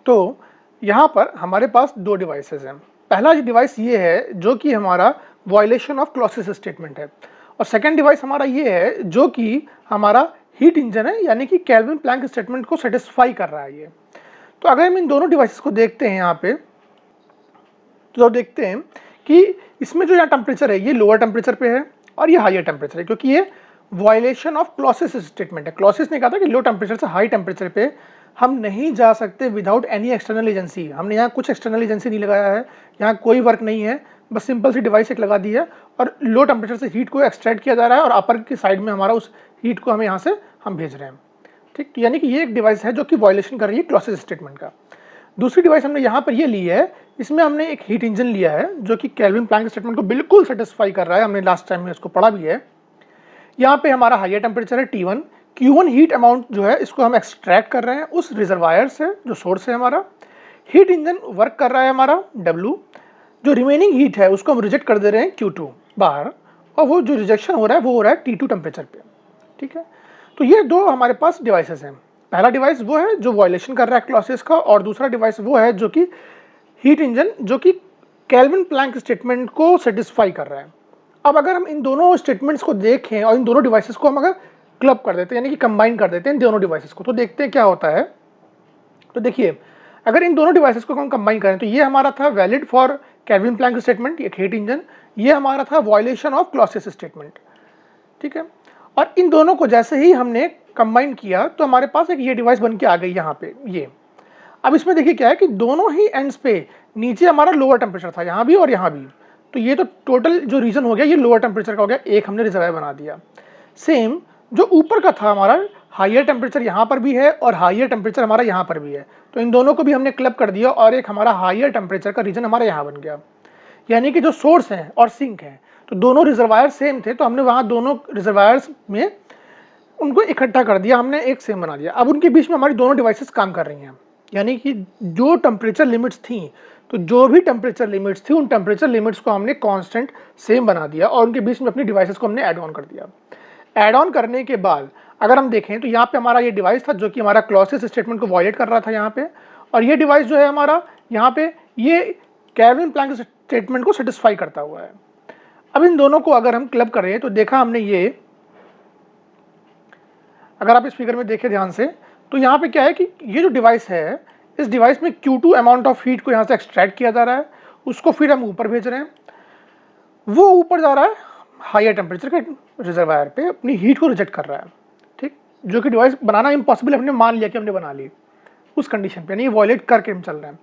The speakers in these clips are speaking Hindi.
तो यहाँ पर हमारे पास दो डिवाइसेस हैं। पहला डिवाइस ये है जो कि हमारा वायलेशन ऑफ क्लॉसेस स्टेटमेंट है, और सेकंड डिवाइस हमारा ये है जो कि हमारा हीट इंजन है, यानी कि केल्विन प्लैंक स्टेटमेंट को सेटिस्फाई कर रहा है ये। तो अगर हम इन दोनों डिवाइसेस को देखते हैं यहाँ पे, तो देखते हैं कि इसमें जो यहाँ टेम्परेचर है ये लोअर टेम्परेचर पे है और ये हायर टेम्परेचर है, क्योंकि ये वायलेशन ऑफ क्लॉसेस स्टेटमेंट है। क्लॉसेस ने कहा था कि लो टेम्परेचर से हाई टेम्परेचर पे हम नहीं जा सकते विदाउट एनी एक्सटर्नल एजेंसी। हमने यहाँ कुछ एक्सटर्नल एजेंसी नहीं लगाया है, यहाँ कोई वर्क नहीं है, बस सिंपल सी डिवाइस एक लगा दी है और लो टेम्परेचर से हीट को एक्सट्रैक्ट किया जा रहा है और अपर की साइड में हमारा उस हीट को हमें यहाँ से हम भेज रहे हैं। ठीक, तो यानी कि ये एक डिवाइस है जो कि वायलेशन कर रही है क्लॉसेस स्टेटमेंट का। दूसरी डिवाइस हमने यहाँ पर ये ली है, इसमें हमने एक हीट इंजन लिया है जो कि केल्विन प्लैंक स्टेटमेंट को बिल्कुल सेटिस्फाई कर रहा है। हमने लास्ट टाइम में इसको पढ़ा भी है। यहाँ पे हमारा हायर टेम्परेचर है T1, Q1 हीट अमाउंट जो है इसको हम एक्सट्रैक्ट कर रहे हैं उस रिजर्वायर से जो सोर्स है हमारा। हीट इंजन वर्क कर रहा है हमारा W, जो रिमेनिंग हीट है उसको हम रिजेक्ट कर दे रहे हैं Q2 बाहर, और वो जो रिजेक्शन हो रहा है वो हो रहा है T2 टेम्परेचर पे। ठीक है, तो ये दो हमारे पास डिवाइसेस हैं। पहला डिवाइस वो है जो वायलेशन कर रहा है क्लॉसेस का, और दूसरा डिवाइस वो है जो कि हीट इंजन जो कि केल्विन प्लैंक स्टेटमेंट को सेटिस्फाई कर रहा है। अब अगर हम इन दोनों स्टेटमेंट्स को देखें और इन दोनों डिवाइसेस को हम अगर क्लब कर देते हैं, यानी कि कंबाइन कर देते हैं इन दोनों डिवाइसेस को, तो देखते हैं क्या होता है। तो देखिए, अगर इन दोनों डिवाइसेस को हम कंबाइन करें तो ये हमारा था valid for Kelvin Planck statement, एक हीट इंजन, ये हमारा था वायलेशन ऑफ क्लॉसेस स्टेटमेंट। ठीक है, और इन दोनों को जैसे ही हमने कंबाइन किया तो हमारे पास एक ये डिवाइस बन के आ गई यहाँ पे ये। अब इसमें देखिए क्या है कि दोनों ही एंड्स पे नीचे हमारा लोअर टेम्परेचर था, यहाँ भी और यहाँ भी, तो ये तो टोटल जो रीजन हो गया ये लोअर टेम्परेचर का हो गया, एक हमने रिजर्वायर बना दिया। सेम जो ऊपर का था हमारा हायर टेम्परेचर यहाँ पर भी है और हायर टेम्परेचर हमारा यहाँ पर भी है, तो इन दोनों को भी हमने क्लब कर दिया और एक हमारा हायर टेम्परेचर का रीजन हमारा यहाँ बन गया। यानी कि जो सोर्स है और सिंक है तो दोनों रिजर्वायर सेम थे, तो हमने वहाँ दोनों रिजर्वायर्स में उनको इकट्ठा कर दिया, हमने एक सेम बना दिया। अब उनके बीच में हमारी दोनों डिवाइसेस काम कर रही हैं, यानी कि जो टेम्परेचर लिमिट्स थी, तो जो भी टेम्परेचर लिमिट्स थी उन टेम्परेचर लिमिट्स को हमने कांस्टेंट सेम बना दिया और उनके बीच में अपनी डिवाइसेस को हमने ऐड ऑन कर दिया। ऐड ऑन करने के बाद अगर हम देखें तो यहाँ पे हमारा ये डिवाइस था जो कि हमारा क्लॉसेस स्टेटमेंट को वायलेट कर रहा था यहाँ पे, और ये डिवाइस जो है हमारा यहाँ पे ये केल्विन प्लैंक स्टेटमेंट को सेटिस्फाई करता हुआ है। अब इन दोनों को अगर हम क्लब करें तो देखा हमने ये, अगर आप इस फिगर में देखें ध्यान से तो यहाँ पे क्या है कि ये जो डिवाइस है इस डिवाइस में Q2 अमाउंट ऑफ हीट को यहाँ से एक्सट्रैक्ट किया जा रहा है, उसको फिर हम ऊपर भेज रहे हैं, वो ऊपर जा रहा है हायर टेम्परेचर के रिजर्वायर पे अपनी हीट को रिजेक्ट कर रहा है। ठीक, जो कि डिवाइस बनाना इम्पॉसिबल, हमने मान लिया कि हमने बना ली उस कंडीशन पे, नहीं वॉयलेट करके हम चल रहे हैं।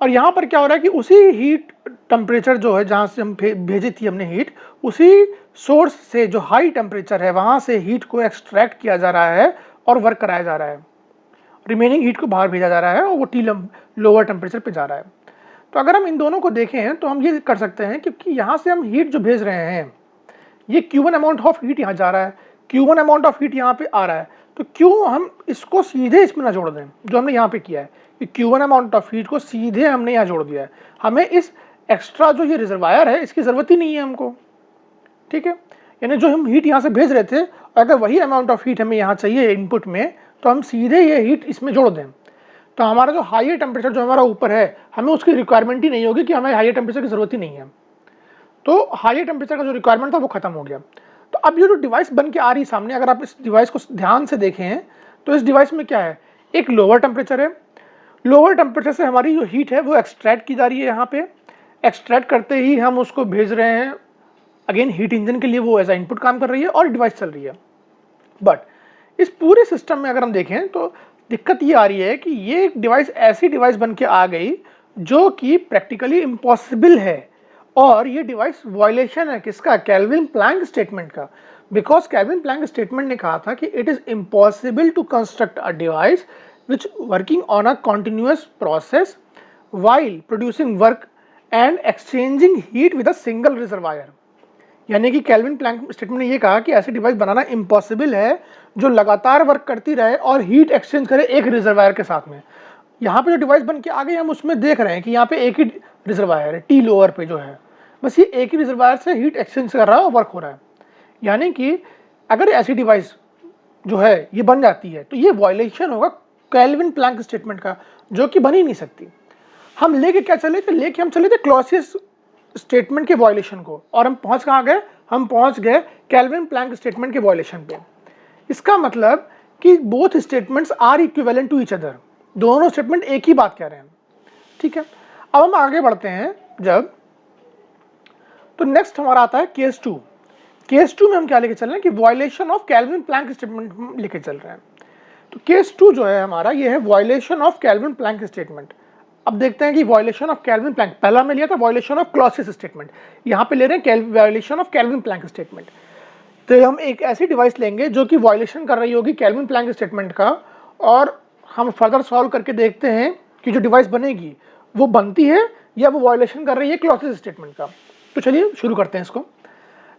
और यहाँ पर क्या हो रहा है कि उसी हीट टेम्परेचर जो है जहाँ से हम भेजी थी हमने हीट, उसी सोर्स से जो हाई टेम्परेचर है वहाँ से हीट को एक्सट्रैक्ट किया जा रहा है और वर्क कराया जा रहा है, रिमेनिंग हीट को बाहर भेजा जा रहा है और वो लोअर टेम्परेचर पे जा रहा है। तो अगर हम इन दोनों को देखें तो हम ये कर सकते हैं क्योंकि यहाँ से हम हीट जो भेज रहे हैं ये Q1 अमाउंट ऑफ हीट यहाँ जा रहा है, Q1 अमाउंट ऑफ हीट यहाँ पे आ रहा है, तो क्यों हम इसको सीधे इसमें ना जोड़ दें जो हमने यहाँ पे किया है कि Q1 अमाउंट ऑफ हीट को सीधे हमने यहाँ जोड़ दिया है। हमें इस एक्स्ट्रा जो ये रिजर्वायर है इसकी ज़रूरत ही नहीं है हमको। ठीक है, यानी जो हम हीट यहाँ से भेज रहे थे अगर वही अमाउंट ऑफ हीट हमें यहाँ चाहिए इनपुट में तो हम सीधे ये हीट इसमें जोड़ दें, तो हमारा जो हायर टेम्परेचर जो हमारा ऊपर है हमें उसकी रिक्वायरमेंट ही नहीं होगी कि हमें हायर टेम्परेचर की ज़रूरत ही नहीं है। तो हायर टेम्परेचर का जो रिक्वायरमेंट था वो खत्म हो गया। तो अब ये जो डिवाइस बन के आ रही सामने, अगर आप इस डिवाइस को ध्यान से देखें तो इस डिवाइस में क्या है, एक लोअर टेम्परेचर है, लोअर टेम्परेचर से हमारी जो हीट है वो एक्सट्रैक्ट की जा रही है। यहाँ पे एक्सट्रैक्ट करते ही हम उसको भेज रहे हैं अगेन हीट इंजन के लिए, वो एज अ इनपुट काम कर रही है और डिवाइस चल रही है। बट इस पूरे सिस्टम में अगर हम देखें तो दिक्कत ये आ रही है कि ये डिवाइस ऐसी डिवाइस बन के आ गई जो कि प्रैक्टिकली इम्पॉसिबल है, और ये डिवाइस वायलेशन है किसका, केल्विन प्लैंक स्टेटमेंट का। बिकॉज केल्विन प्लैंक स्टेटमेंट ने कहा था कि it is impossible to construct a device which working on a continuous process while producing work and exchanging heat with a single reservoir. यानी कि केल्विन प्लैंक स्टेटमेंट ने ये कहा कि ऐसी डिवाइस बनाना इम्पॉसिबल है जो लगातार वर्क करती रहे और हीट एक्सचेंज करे एक रिजर्वायर के साथ में। यहाँ पे जो डिवाइस बन के आ गई हम उसमें देख रहे हैं कि यहाँ पे एक ही रिजर्वायर है, टी लोअर पे जो है, बस ये एक ही रिजर्वायर से हीट एक्सचेंज कर रहा है और वर्क हो रहा है। यानी कि अगर ऐसी डिवाइस जो है ये बन जाती है तो ये वायलेशन होगा कैल्विन प्लैंक स्टेटमेंट का, जो कि बन ही नहीं सकती। हम लेके क्या चले थे, लेके हम चले थे क्लॉसियस स्टेटमेंट के वायलेशन को, और हम पहुंच कहाँ गए, हम पहुंच गए कैल्विन प्लैंक स्टेटमेंट के वायलेशन पे। इसका मतलब कि both statements are equivalent to each other, दोनों स्टेटमेंट एक ही बात कह रहे हैं। ठीक है, अब हम आगे बढ़ते हैं जब, तो नेक्स्ट हमारा आता है केस 2। केस 2 में हम क्या लेके चल रहे हैं कि violation of Kelvin Planck statement लेके चल रहे हैं। तो केस 2 जो है हमारा, ये है violation of Kelvin Planck statement. अब देखते हैं कि वायलेशन ऑफ कैल्विन प्लैंक, पहला में लिया था वायलेशन ऑफ क्लॉसियस स्टेटमेंट, यहाँ पे ले रहे हैं violation of Kelvin Planck statement. तो हम एक ऐसी डिवाइस लेंगे जो कि वायलेशन कर रही होगी कैल्विन प्लैंक स्टेटमेंट का, और हम फर्दर सॉल्व करके देखते हैं कि जो डिवाइस बनेगी वो बनती है या वो वायलेशन कर रही है क्लॉसियस स्टेटमेंट का। तो चलिए शुरू करते हैं इसको।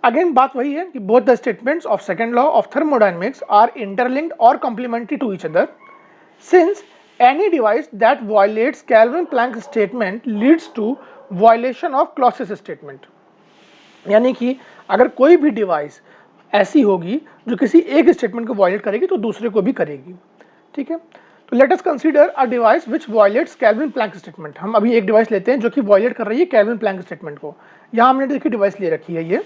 अगेन बात वही है कि both the statements of second law of thermodynamics are interlinked और complementary to each other, since any device that violates Kelvin-Planck statement leads to violation of Clausius statement। यानी कि अगर कोई भी डिवाइस ऐसी होगी जो किसी एक स्टेटमेंट को वायलेट करेगी तो दूसरे को भी करेगी। ठीक है, तो let us consider a device which violets Kelvin-Planck statement. हम अभी एक डिवाइस लेते हैं जो कि वायलेट कर रही है Kelvin-Planck स्टेटमेंट को। यहाँ हमने देखिए डिवाइस ले रखी है ये,